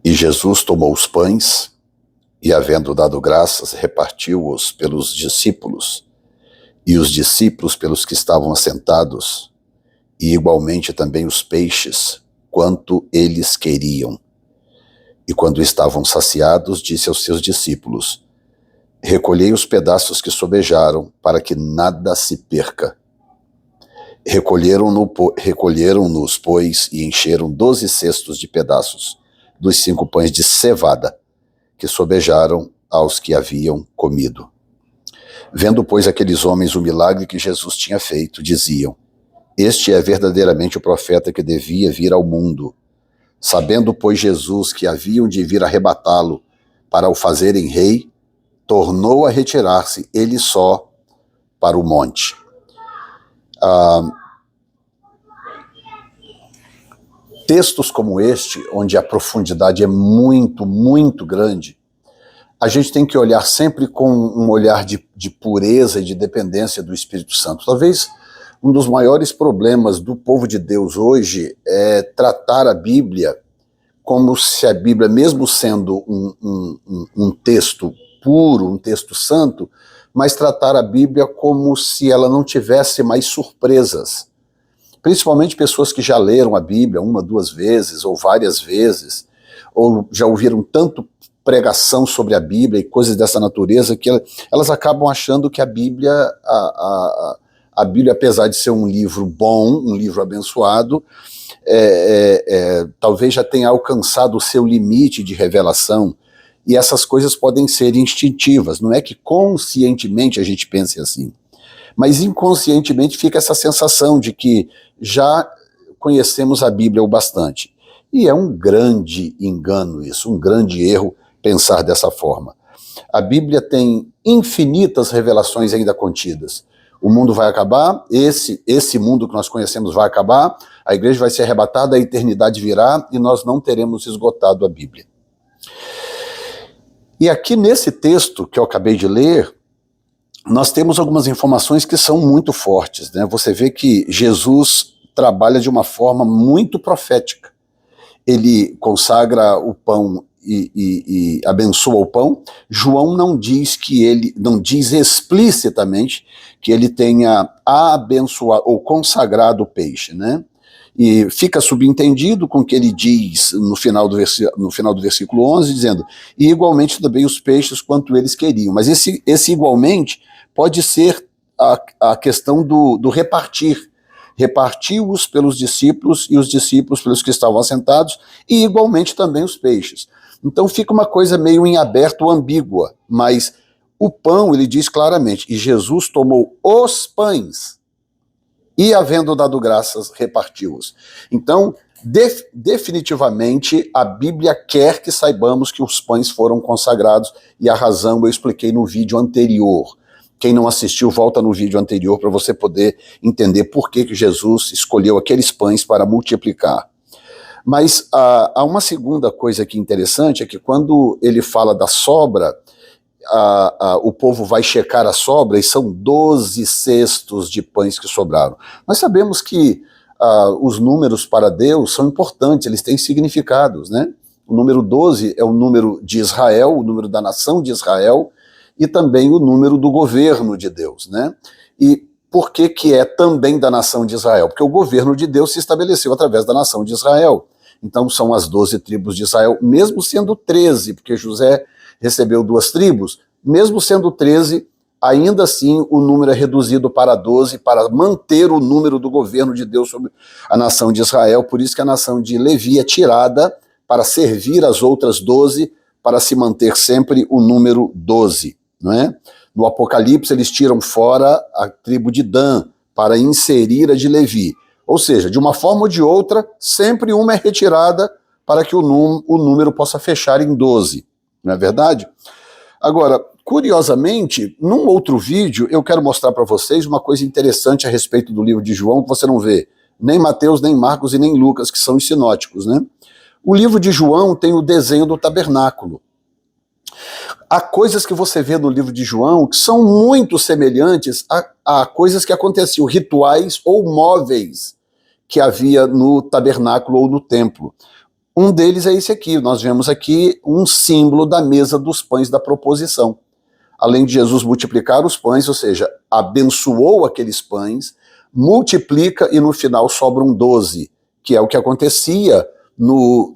E Jesus tomou os pães e, havendo dado graças, repartiu-os pelos discípulos, e os discípulos pelos que estavam assentados, e igualmente também os peixes, quanto eles queriam. E quando estavam saciados, disse aos seus discípulos: recolhei os pedaços que sobejaram, para que nada se perca. Recolheram-nos, pois, e encheram 12 cestos de pedaços dos 5 pães de cevada, que sobejaram aos que haviam comido. Vendo, pois, aqueles homens o milagre que Jesus tinha feito, diziam: este é verdadeiramente o profeta que devia vir ao mundo. Sabendo, pois, Jesus que haviam de vir arrebatá-lo para o fazerem rei, tornou a retirar-se ele só para o monte. Textos como este, onde a profundidade é muito, muito grande, a gente tem que olhar sempre com um olhar de pureza e de dependência do Espírito Santo. Talvez um dos maiores problemas do povo de Deus hoje é tratar a Bíblia como se a Bíblia, mesmo sendo um texto puro, um texto santo, mas tratar a Bíblia como se ela não tivesse mais surpresas. Principalmente pessoas que já leram a Bíblia 1, 2 vezes, ou várias vezes, ou já ouviram tanto pregação sobre a Bíblia e coisas dessa natureza, que elas acabam achando que a Bíblia, a Bíblia, apesar de ser um livro bom, um livro abençoado, talvez já tenha alcançado o seu limite de revelação, e essas coisas podem ser instintivas. Não é que conscientemente a gente pense assim, mas inconscientemente fica essa sensação de que já conhecemos a Bíblia o bastante. E é um grande engano isso, um grande erro pensar dessa forma. A Bíblia tem infinitas revelações ainda contidas. O mundo vai acabar, esse mundo que nós conhecemos vai acabar, a igreja vai ser arrebatada, a eternidade virá e nós não teremos esgotado a Bíblia. E aqui nesse texto que eu acabei de ler, nós temos algumas informações que são muito fortes, né? Você vê que Jesus trabalha de uma forma muito profética. Ele consagra o pão e abençoa o pão. João não diz explicitamente que ele tenha abençoado ou consagrado o peixe, né? E fica subentendido com o que ele diz no final do versículo 11, dizendo: e igualmente também os peixes quanto eles queriam. Mas esse igualmente pode ser a questão do repartir. Repartiu-os pelos discípulos e os discípulos pelos que estavam assentados, e igualmente também os peixes. Então fica uma coisa meio em aberto, ambígua, mas o pão, ele diz claramente: e Jesus tomou os pães, e havendo dado graças, repartiu-os. Então, definitivamente, a Bíblia quer que saibamos que os pães foram consagrados, e a razão eu expliquei no vídeo anterior. Quem não assistiu, volta no vídeo anterior para você poder entender por que Jesus escolheu aqueles pães para multiplicar. Mas há uma segunda coisa aqui interessante, é que quando ele fala da sobra, o povo vai checar a sobra, e são 12 cestos de pães que sobraram. Nós sabemos que os números para Deus são importantes, eles têm significados, né? O número 12 é o número de Israel, o número da nação de Israel, e também o número do governo de Deus, né? E por que é também da nação de Israel? Porque o governo de Deus se estabeleceu através da nação de Israel. Então são as 12 tribos de Israel, mesmo sendo 13, porque José recebeu 2 tribos, mesmo sendo 13, ainda assim o número é reduzido para 12, para manter o número do governo de Deus sobre a nação de Israel. Por isso que a nação de Levi é tirada para servir as outras 12, para se manter sempre o número 12. Não é? No Apocalipse eles tiram fora a tribo de Dan para inserir a de Levi. Ou seja, de uma forma ou de outra, sempre uma é retirada para que o número possa fechar em 12. Não é verdade? Agora, curiosamente, num outro vídeo eu quero mostrar para vocês uma coisa interessante a respeito do livro de João, que você não vê nem Mateus, nem Marcos e nem Lucas, que são os sinóticos, né? O livro de João tem o desenho do tabernáculo. Há coisas que você vê no livro de João que são muito semelhantes a coisas que aconteciam, rituais ou móveis que havia no tabernáculo ou no templo. Um deles é esse aqui, nós vemos aqui um símbolo da mesa dos pães da proposição. Além de Jesus multiplicar os pães, ou seja, abençoou aqueles pães, multiplica e no final sobram 12, que é o que acontecia no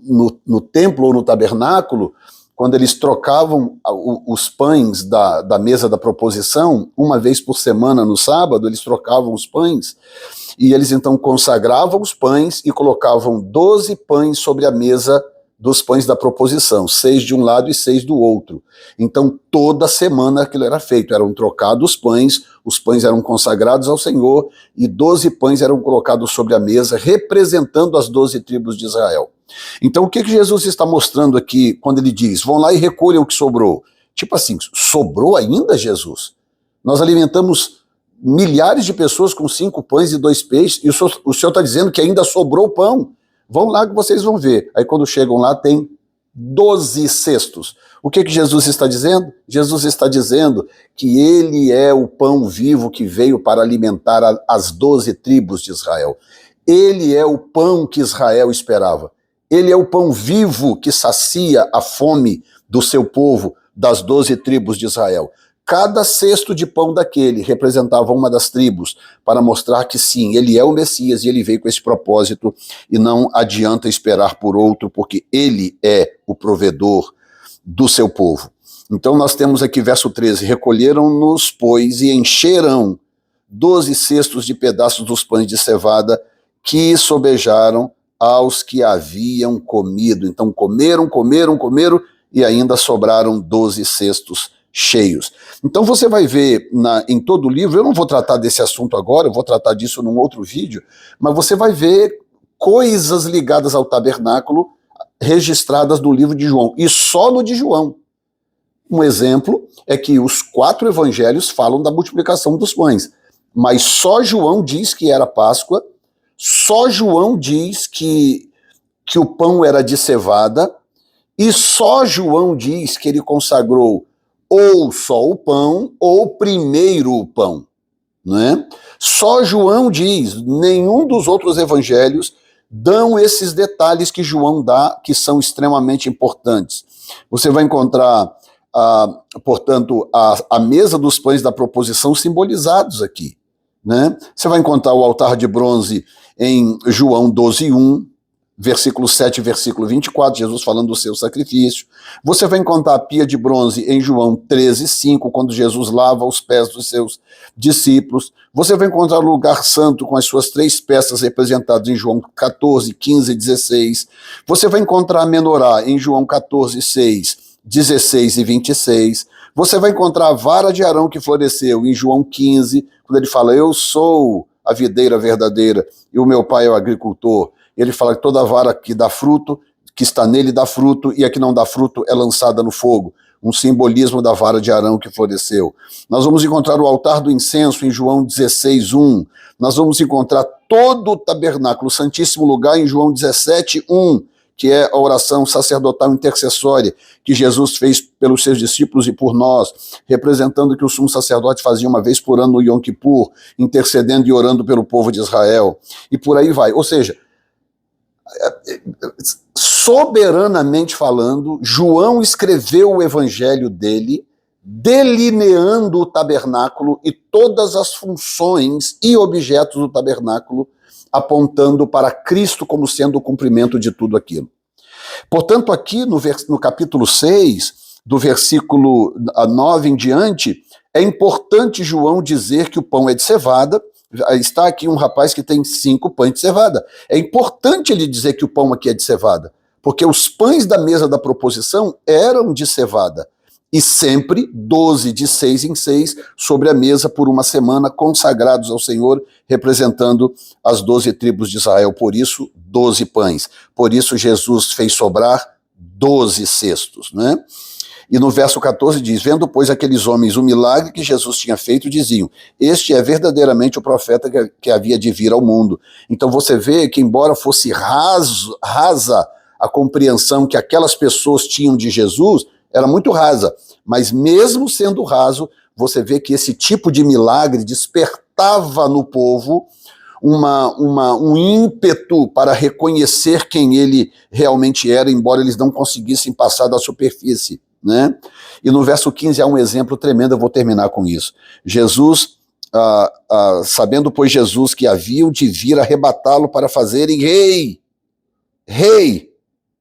templo ou no tabernáculo, quando eles trocavam os pães da mesa da proposição, uma vez por semana no sábado, eles trocavam os pães, e eles então consagravam os pães e colocavam 12 pães sobre a mesa dos pães da proposição, 6 de um lado e 6 do outro. Então toda semana aquilo era feito, eram trocados os pães eram consagrados ao Senhor, e 12 pães eram colocados sobre a mesa, representando as 12 tribos de Israel. Então o que Jesus está mostrando aqui, quando ele diz, vão lá e recolham o que sobrou? Tipo assim, sobrou ainda, Jesus? Nós alimentamos milhares de pessoas com 5 pães e 2 peixes, e o senhor está dizendo que ainda sobrou pão? Vão lá que vocês vão ver. Aí quando chegam lá tem 12 cestos. O que Jesus está dizendo? Jesus está dizendo que ele é o pão vivo que veio para alimentar as 12 tribos de Israel. Ele é o pão que Israel esperava. Ele é o pão vivo que sacia a fome do seu povo, das 12 tribos de Israel. Cada cesto de pão daquele representava uma das tribos, para mostrar que sim, ele é o Messias e ele veio com esse propósito, e não adianta esperar por outro, porque ele é o provedor do seu povo. Então nós temos aqui verso 13, recolheram-nos, pois, e encheram 12 cestos de pedaços dos pães de cevada que sobejaram aos que haviam comido. Então comeram, e ainda sobraram 12 cestos cheios. Então você vai ver em todo o livro, eu não vou tratar desse assunto agora, eu vou tratar disso num outro vídeo, mas você vai ver coisas ligadas ao tabernáculo registradas no livro de João, e só no de João. Um exemplo é que os 4 evangelhos falam da multiplicação dos pães, mas só João diz que era Páscoa, só João diz que o pão era de cevada, e só João diz que ele consagrou ou só o pão, ou primeiro o pão, né? Só João diz, nenhum dos outros evangelhos dão esses detalhes que João dá, que são extremamente importantes. Você vai encontrar, portanto, a mesa dos pães da proposição simbolizados aqui, né? Você vai encontrar o altar de bronze em João 12:1, versículo 7 e versículo 24, Jesus falando do seu sacrifício. Você vai encontrar a pia de bronze em João 13:5, quando Jesus lava os pés dos seus discípulos. Você vai encontrar o lugar santo com as suas 3 peças representadas em João 14, 15 e 16. Você vai encontrar a menorá em João 14:6, 16 e 26. Você vai encontrar a vara de Arão que floresceu em João 15, quando ele fala, eu sou a videira verdadeira e o meu pai é o agricultor. Ele fala que toda vara que dá fruto, que está nele dá fruto, e a que não dá fruto é lançada no fogo. Um simbolismo da vara de Arão que floresceu. Nós vamos encontrar o altar do incenso em João 16:1. Nós vamos encontrar todo o tabernáculo, o santíssimo lugar em João 17:1, que é a oração sacerdotal intercessória que Jesus fez pelos seus discípulos e por nós, representando que o sumo sacerdote fazia uma vez por ano no Yom Kippur, intercedendo e orando pelo povo de Israel. E por aí vai. Ou seja, soberanamente falando, João escreveu o evangelho dele, delineando o tabernáculo e todas as funções e objetos do tabernáculo, apontando para Cristo como sendo o cumprimento de tudo aquilo. Portanto, aqui no capítulo 6, do versículo 9 em diante, é importante João dizer que o pão é de cevada. Está aqui um rapaz que tem 5 pães de cevada. É importante ele dizer que o pão aqui é de cevada, porque os pães da mesa da proposição eram de cevada, e sempre 12 de 6 em 6 sobre a mesa por uma semana, consagrados ao Senhor, representando as 12 tribos de Israel. Por isso, 12 pães. Por isso, Jesus fez sobrar 12 cestos, né? E no verso 14 diz, vendo, pois, aqueles homens o milagre que Jesus tinha feito, diziam, este é verdadeiramente o profeta que havia de vir ao mundo. Então você vê que, embora fosse rasa a compreensão que aquelas pessoas tinham de Jesus, era muito rasa, mas mesmo sendo raso, você vê que esse tipo de milagre despertava no povo um ímpeto para reconhecer quem ele realmente era, embora eles não conseguissem passar da superfície, né? E no verso 15 há um exemplo tremendo, eu vou terminar com isso. Jesus, sabendo, pois, Jesus que haviam de vir arrebatá-lo para fazerem rei,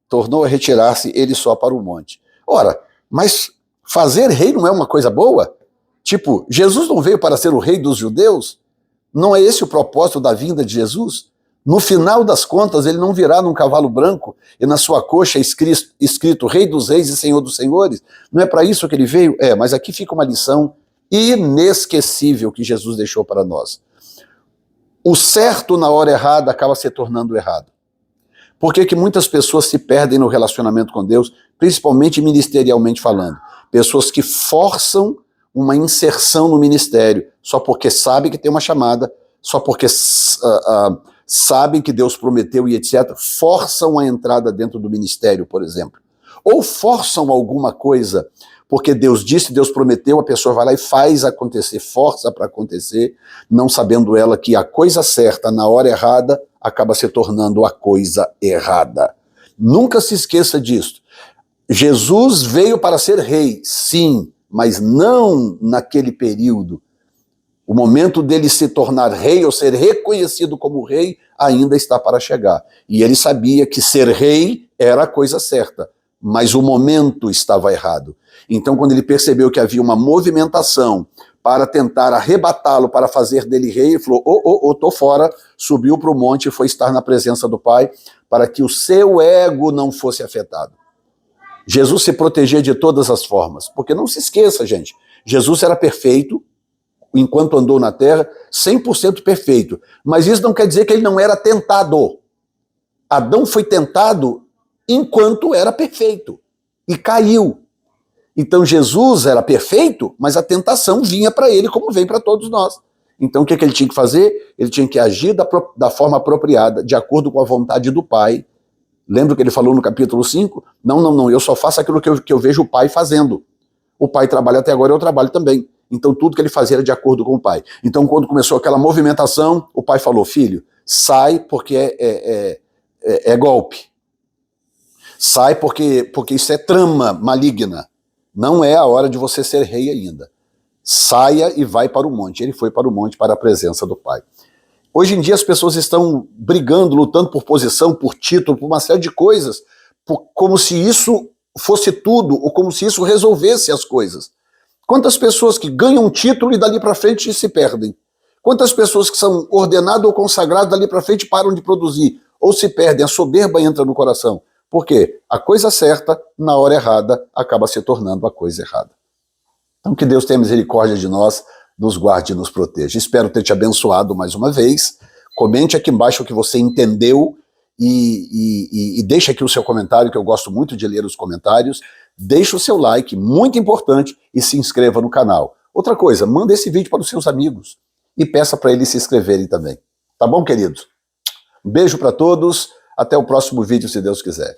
tornou a retirar-se ele só para o monte. Ora, mas fazer rei não é uma coisa boa? Tipo, Jesus não veio para ser o rei dos judeus? Não é esse o propósito da vinda de Jesus? No final das contas, ele não virá num cavalo branco e na sua coxa escrito Rei dos Reis e Senhor dos Senhores? Não é para isso que ele veio? Mas aqui fica uma lição inesquecível que Jesus deixou para nós. O certo na hora errada acaba se tornando errado. Por que que muitas pessoas se perdem no relacionamento com Deus, principalmente ministerialmente falando? Pessoas que forçam uma inserção no ministério, só porque sabem que tem uma chamada, só porque sabem que Deus prometeu e etc., forçam a entrada dentro do ministério, por exemplo. Ou forçam alguma coisa, porque Deus disse, Deus prometeu, a pessoa vai lá e faz acontecer, força para acontecer, não sabendo ela que a coisa certa, na hora errada, acaba se tornando a coisa errada. Nunca se esqueça disso. Jesus veio para ser rei, sim, mas não naquele período. O momento dele se tornar rei ou ser reconhecido como rei ainda está para chegar. E ele sabia que ser rei era a coisa certa, mas o momento estava errado. Então, quando ele percebeu que havia uma movimentação para tentar arrebatá-lo, para fazer dele rei, ele falou, tô fora, subiu para o monte e foi estar na presença do Pai, para que o seu ego não fosse afetado. Jesus se protegia de todas as formas, porque não se esqueça, gente, Jesus era perfeito, enquanto andou na terra, 100% perfeito, mas isso não quer dizer que ele não era tentado. Adão foi tentado enquanto era perfeito, e caiu. Então Jesus era perfeito, mas a tentação vinha para ele como vem para todos nós. Então o que ele tinha que fazer? Ele tinha que agir da forma apropriada, de acordo com a vontade do Pai. Lembra que ele falou no capítulo 5? Não, eu só faço aquilo que eu vejo o Pai fazendo. O Pai trabalha até agora, eu trabalho também. Então tudo que ele fazia era de acordo com o Pai. Então quando começou aquela movimentação, o Pai falou, filho, sai porque é golpe. Sai porque isso é trama maligna. Não é a hora de você ser rei ainda. Saia e vai para o monte. Ele foi para o monte, para a presença do Pai. Hoje em dia as pessoas estão brigando, lutando por posição, por título, por uma série de coisas, como se isso fosse tudo, ou como se isso resolvesse as coisas. Quantas pessoas que ganham um título e dali para frente se perdem? Quantas pessoas que são ordenadas ou consagradas dali para frente param de produzir, ou se perdem, a soberba entra no coração? Por quê? A coisa certa, na hora errada, acaba se tornando a coisa errada. Então que Deus tenha misericórdia de nós, nos guarde e nos proteja. Espero ter te abençoado mais uma vez. Comente aqui embaixo o que você entendeu e deixe aqui o seu comentário, que eu gosto muito de ler os comentários. Deixe o seu like, muito importante, e se inscreva no canal. Outra coisa, manda esse vídeo para os seus amigos e peça para eles se inscreverem também. Tá bom, queridos? Um beijo para todos, até o próximo vídeo, se Deus quiser.